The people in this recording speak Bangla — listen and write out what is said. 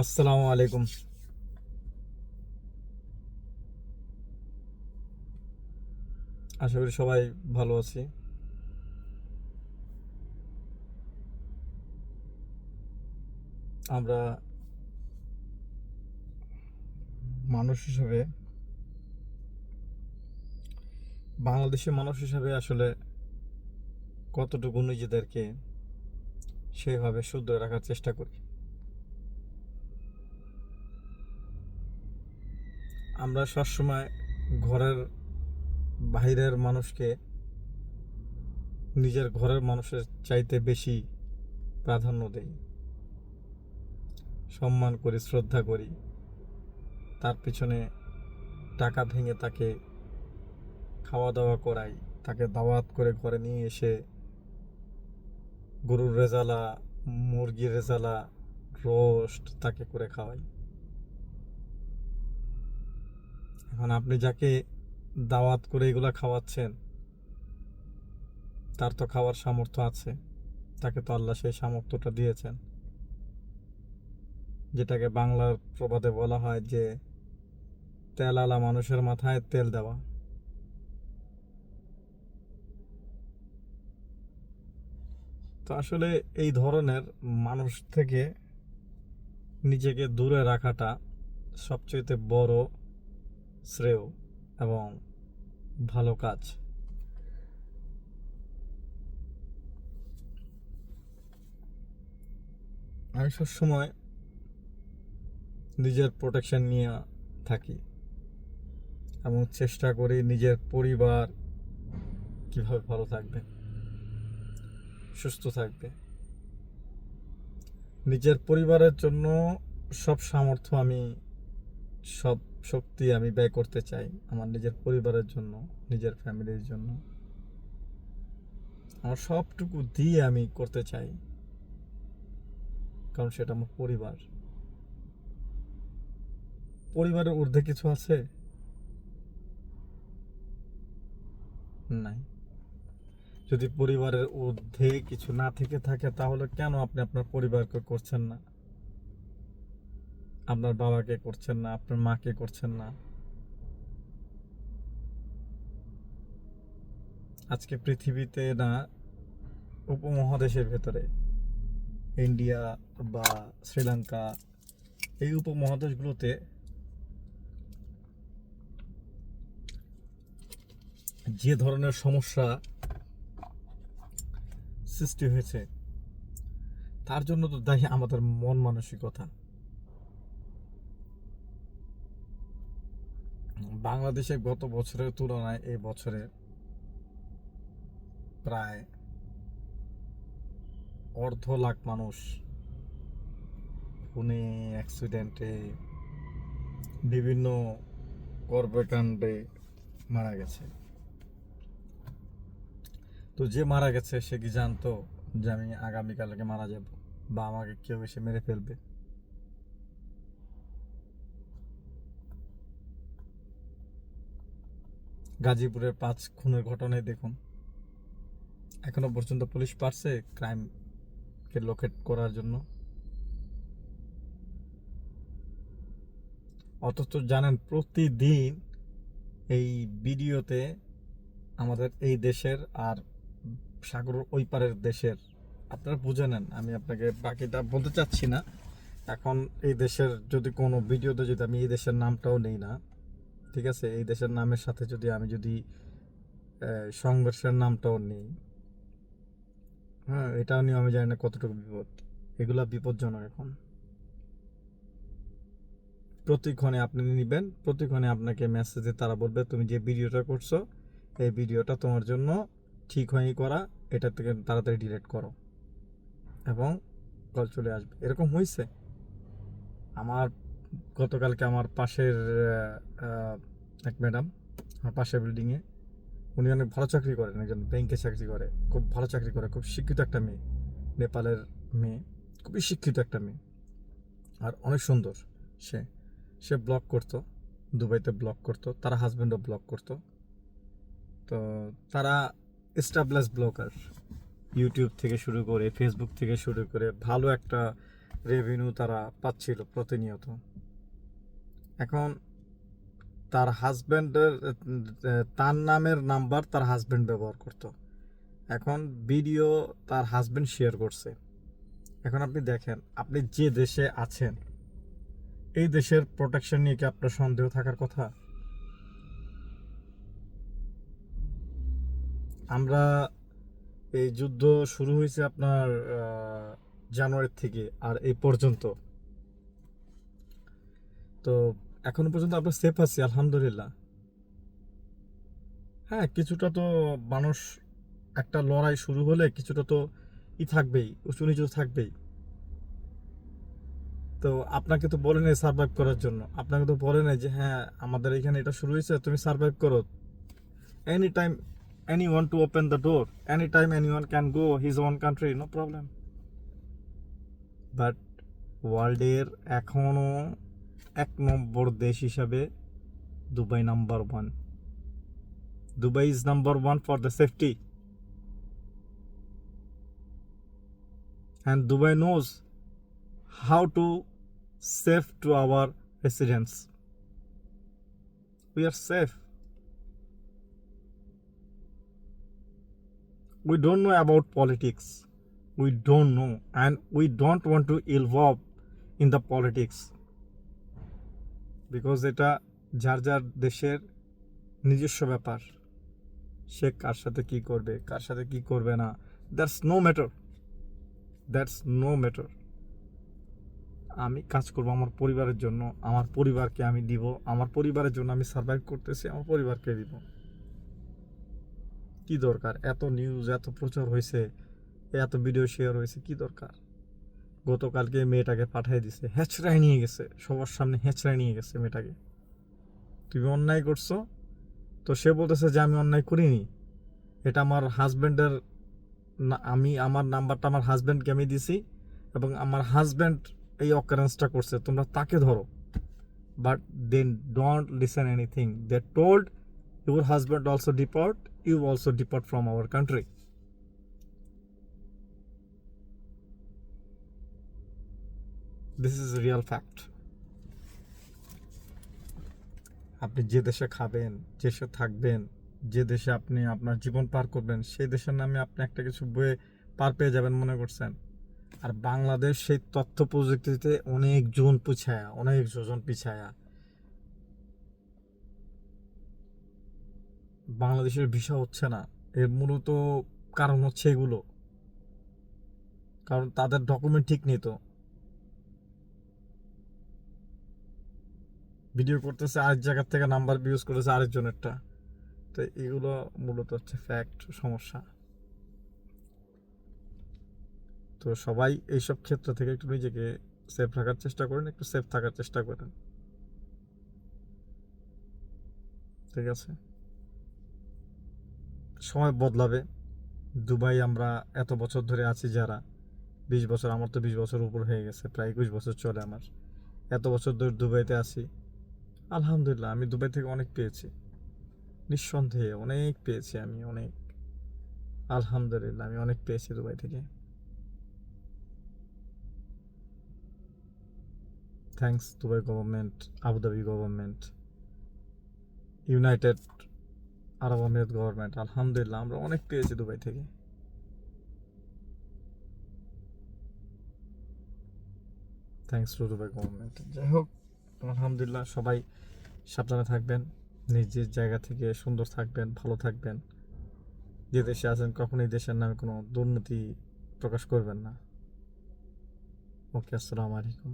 আসসালামু আলাইকুম। আশা করি সবাই ভালো আছি। আমরা মানুষ হিসেবে, বাংলাদেশি মানুষ হিসেবে আসলে কতটুকু নিজেদেরকে সেভাবে শুদ্ধ রাখার চেষ্টা করি। আমরা সবসময় ঘরের বাইরের মানুষকে নিজের ঘরের মানুষের চাইতে বেশি প্রাধান্য দেই, সম্মান করি, শ্রদ্ধা করি। তার পিছনে টাকা ভেঙে তাকে খাওয়া দাওয়া করাই, তাকে দাওয়াত করে ঘরে নিয়ে এসে গরুর রেজালা, মুরগির রেজালা, রোস্ট তাকে করে খাওয়াই। এখন আপনি যাকে দাওয়াত করে এগুলা খাওয়াচ্ছেন, তার তো খাওয়ার সামর্থ্য আছে। তাকে তো আল্লাহ সেই সামর্থ্যটা দিয়েছেন, যেটাকে বাংলার প্রবাদে বলা হয় যে তেলালা মানুষের মাথায় তেল দেওয়া। তো আসলে এই ধরনের মানুষ থেকে নিজেকে দূরে রাখাটা সবচেয়ে বড় শ্রেয় এবং ভালো কাজ। আমি সবসময় নিজের প্রোটেকশন নিয়ে থাকি এবং চেষ্টা করি নিজের পরিবার কিভাবে ভালো থাকবে, সুস্থ থাকবে। নিজের পরিবারের জন্য সব সামর্থ্য আমি, সব শক্তি আমি ব্যয় করতে চাই আমার নিজের পরিবারের জন্য, নিজের ফ্যামিলির জন্য। আমার সবটুকু দিয়ে আমি করতে চাই, কারণ সেটা আমার পরিবার। পরিবারের ঊর্ধ্বে কিছু আছে? নাই। যদি পরিবারের ঊর্ধ্বে কিছু না থেকে থাকে, তাহলে কেন আপনি আপনার পরিবারকে করছেন না? আপনার বাবাকে করছেন না, আপনার মাকে করছেন না? আজকে পৃথিবীতে না, উপমহাদেশের ভেতরে ইন্ডিয়া বা শ্রীলঙ্কা, এই উপমহাদেশগুলোতে যে ধরনের সমস্যা সৃষ্টি হয়েছে, তার জন্য তো দায়ী আমাদের মন মানসিকতা। বাংলাদেশে গত বছরের তুলনায় এই বছরে প্রায় 1.5 লাখ মানুষ খুনে, অ্যাক্সিডেন্টে, বিভিন্ন কর্মকাণ্ডে মারা গেছে। তো যে মারা গেছে সে কি জানতো যে আমি আগামীকালকে মারা যাব, বা আমাকে কেউ এসে মেরে ফেলবে? গাজীপুরের 5 খুনের ঘটনায় দেখুন, এখনো পর্যন্ত পুলিশ পারছে ক্রাইমকে লোকেট করার জন্য। অথচ জানেন, প্রতিদিন এই ভিডিওতে আমাদের এই দেশের আর সাগরের ওই পারের দেশের, আপনারা বুঝে নেন, আমি আপনাকে বাকিটা বলতে চাচ্ছি না এখন। এই দেশের যদি কোনো ভিডিওতে যদি আমি এই দেশের নামটাও নেই না, ঠিক আছে, এই দেশের নামের সাথে যদি আমি সংঘর্ষের নামটাও নেই, হ্যাঁ, এটাও নিয়ে আমি জানি না কতটুকু বিপদ। এগুলা বিপজ্জনক। এখন প্রতিক্ষণে আপনি নেবেন, প্রতিক্ষণে আপনাকে মেসেজে তারা বলবে তুমি যে ভিডিওটা করছো, এই ভিডিওটা তোমার জন্য ঠিক হয়নি করা, এটা থেকে তাড়াতাড়ি ডিলিট করো, এবং কল চলে আসবে। এরকম হয়েছে আমার গতকালকে। আমার পাশের এক ম্যাডাম, আমার পাশের বিল্ডিংয়ে, উনি অনেক ভালো চাকরি করেন, একজন ব্যাংকে চাকরি করে, খুব ভালো চাকরি করে, খুব শিক্ষিত একটা মেয়ে, নেপালের মেয়ে, খুবই শিক্ষিত একটা মেয়ে, আর অনেক সুন্দর। সে সে ব্লগ করতো, দুবাইতে ব্লগ করতো, তার হাজব্যান্ডও ব্লগ করতো। তো তারা এস্টাবলিশ ব্লগার, ইউটিউব থেকে শুরু করে, ফেসবুক থেকে শুরু করে ভালো একটা রেভিনিউ তারা পাচ্ছিল প্রতিনিয়ত। এখন তার হাজব্যান্ডের তার নামের নাম্বার তার হাজব্যান্ড ব্যবহার করতো। এখন ভিডিও তার হাজব্যান্ড শেয়ার করছে। এখন আপনি দেখেন, আপনি যে দেশে আছেন এই দেশের প্রোটেকশন নিয়ে কি আপনার সন্দেহ থাকার কথা? আমরা এই যুদ্ধ শুরু হয়েছে আপনার জানুয়ারি থেকে আর এই পর্যন্ত, তো এখনো পর্যন্ত আমরা সেফ আছি আলহামদুলিল্লাহ। হ্যাঁ, কিছুটা তো মানুষ, একটা লড়াই শুরু হলে কিছুটা তো থাকবেই, উঁচু নিচু থাকবেই। তো আপনাকে তো বলে নেই সার্ভাইভ করার জন্য, আপনাকে তো বলে নেই যে হ্যাঁ আমাদের এখানে এটা শুরু হয়েছে, তুমি সার্ভাইভ করো। Any time anyone to open the door, anytime anyone can go his own country, no problem. But ওয়ার্ল্ডের এখনও 1 নম্বর দেশ হিসাবে Dubai number 1। Dubai is number 1 for the safety, and Dubai knows how to save to our residents. We are safe. We don't know about politics. We don't know, and we don't want to involve in the politics, because এটা যার যার দেশের নিজস্ব ব্যাপার। সে কার সাথে কি করবে, কার সাথে কি করবে না, that's no matter, that's no matter. আমি কাজ করব আমার পরিবারের জন্য, আমার পরিবারকে আমি দিব, আমার পরিবারের জন্য আমি সার্ভাইভ করতেছি, আমার পরিবারকে দিব। কি দরকার এত নিউজ, এত প্রচার হয়েছে, এত ভিডিও শেয়ার হয়েছে, কি দরকার? গতকালকে মেয়েটাকে পাঠিয়ে দিছে, হেঁচড়ায় নিয়ে গেছে, সবার সামনে হেঁচড়ায় নিয়ে গেছে মেয়েটাকে। তুমি অন্যায় করছো, তো সে বলতেছে যে আমি অন্যায় করিনি, এটা আমার হাজব্যান্ডের, আমি আমার নাম্বারটা আমার হাজব্যান্ডকে আমি দিছি এবং আমার হাজব্যান্ড এই অকারেন্সটা করছে, তোমরা তাকে ধরো। But then don't listen anything, they told your husband also deport, you also deport from our country. This is real fact. আপনি যে দেশে খাবেন, যে দেশে থাকবেন, যে দেশে আপনি আপনার জীবন পার করবেন, সেই দেশের নামে আপনি একটা কিছু বয়ে পার পেয়ে যাবেন মনে করছেন? আর বাংলাদেশ সেই তথ্য প্রযুক্তিতে অনেক যোজন পিছায়া। বাংলাদেশের ভিসা হচ্ছে না, এর মূলত কারণ হচ্ছে এগুলো, কারণ তাদের ডকুমেন্ট ঠিক নেই। তো ভিডিও করতেছে আরেক জায়গার থেকে, নাম্বার ইউজ করেছে আরেকজনেরটা। তো এগুলো মূলত হচ্ছে ফ্যাক্ট, সমস্যা। তো সবাই এইসব ক্ষেত্র থেকে একটু নিজেকে সেফ রাখার চেষ্টা করেন, একটু সেফ থাকার চেষ্টা করেন, ঠিক আছে? সময় বদলাবে। দুবাই আমরা এত বছর ধরে আছি যারা, 20 বছর, আমার তো 20 বছর উপর হয়ে গেছে, প্রায় 21 বছর চলে আমার। এত বছর ধরে দুবাইতে আছি, আলহামদুলিল্লাহ আমি দুবাই থেকে অনেক পেয়েছি, নিঃসন্দেহে অনেক পেয়েছি আমি, অনেক, আলহামদুলিল্লাহ আমি অনেক পেয়েছি দুবাই থেকে। Thanks Dubai government, Abu Dhabi government, United Arab আমিরাত গভর্নমেন্ট, আলহামদুলিল্লাহ আমরা অনেক পেয়েছি দুবাই থেকে। Thanks to Dubai government. যাই হোক, আলহামদুলিল্লাহ সবাই সাবধানে থাকবেন, নিজের জায়গা থেকে সুন্দর থাকবেন, ভালো থাকবেন। যে দেশে আছেন কখনোই দেশের নামে কোনো দুর্নীতি প্রকাশ করবেন না। ওকে, আসসালামু আলাইকুম।